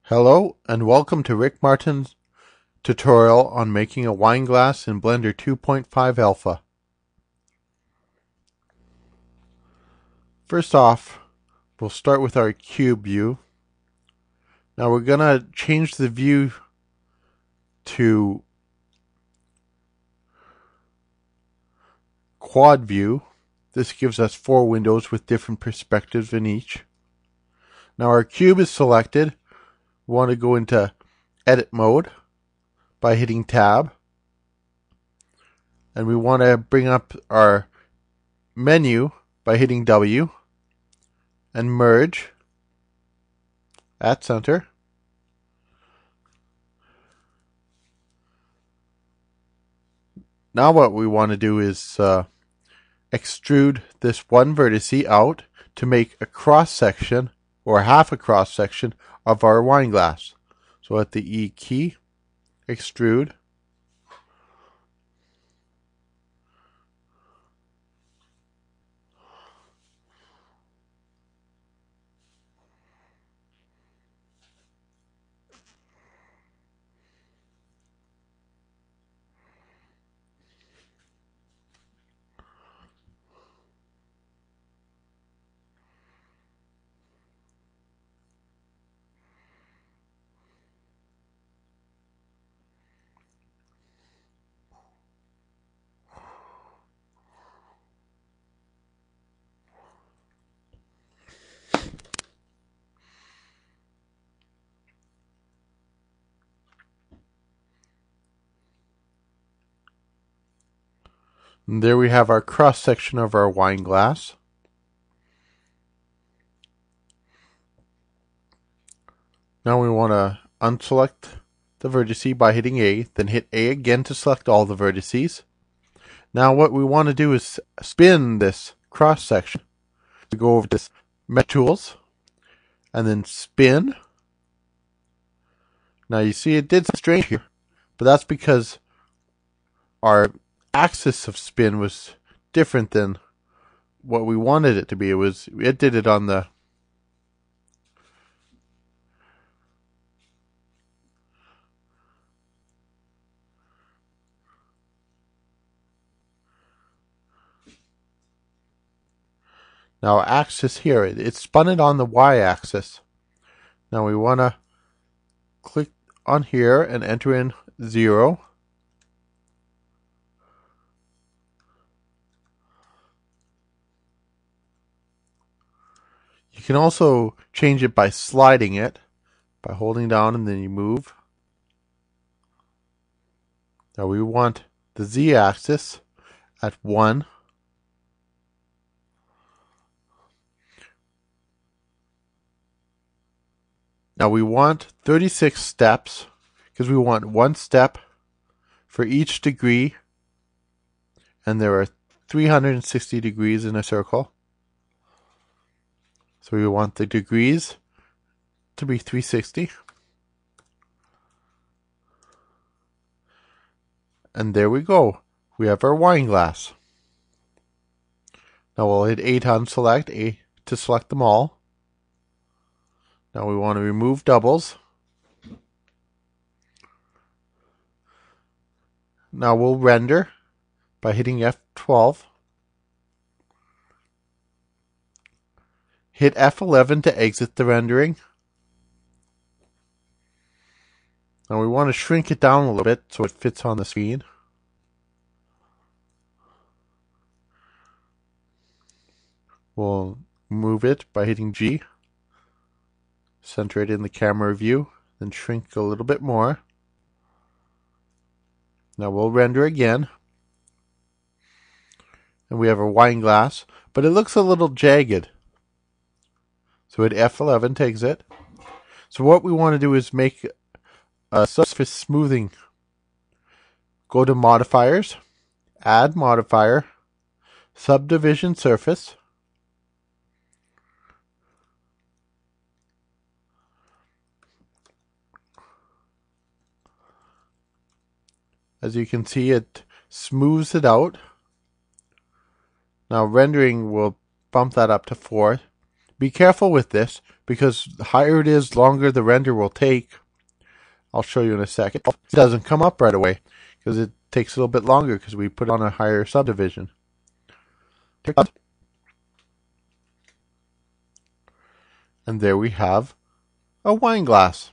Hello and welcome to Rick Martens' tutorial on making a wine glass in Blender 2.5 Alpha. First off, we'll start with our cube view. Now we're going to change the view to quad view. This gives us 4 windows with different perspectives in each. Now our cube is selected. We want to go into edit mode by hitting tab, and we want to bring up our menu by hitting W and merge at center. Now what we want to do is extrude this one vertex out to make a cross section or half a cross section of our wine glass. So at the E key, extrude. And there we have our cross section of our wine glass. Now we want to unselect the vertex by hitting A, then hit A again to select all the vertices. Now what we want to do is spin this cross section. We go over to Mesh Tools and then spin. Now you see it did strange here, but that's because our axis of spin was different than what we wanted it to be. It did it on the now axis here. It spun it on the y-axis. Now we want to click on here and enter in 0. You can also change it by sliding it, by holding down and then you move. Now we want the z-axis at 1. Now we want 36 steps because we want 1 step for each degree, and there are 360 degrees in a circle. So we want the degrees to be 360. And there we go. We have our wine glass. Now we'll hit A to unselect, A to select them all. Now we want to remove doubles. Now we'll render by hitting F12. Hit F11 to exit the rendering. Now we want to shrink it down a little bit so it fits on the screen. We'll move it by hitting G. Center it in the camera view, then shrink a little bit more. Now we'll render again. And we have a wine glass, but it looks a little jagged. So hit F11 to exit. So what we want to do is make a surface smoothing. Go to modifiers, add modifier, subdivision surface. As you can see, it smooths it out. Now rendering will bump that up to 4 Be careful with this, because the higher it is, the longer the render will take. I'll show you in a second. It doesn't come up right away, because it takes a little bit longer, because we put it on a higher subdivision. And there we have a wine glass.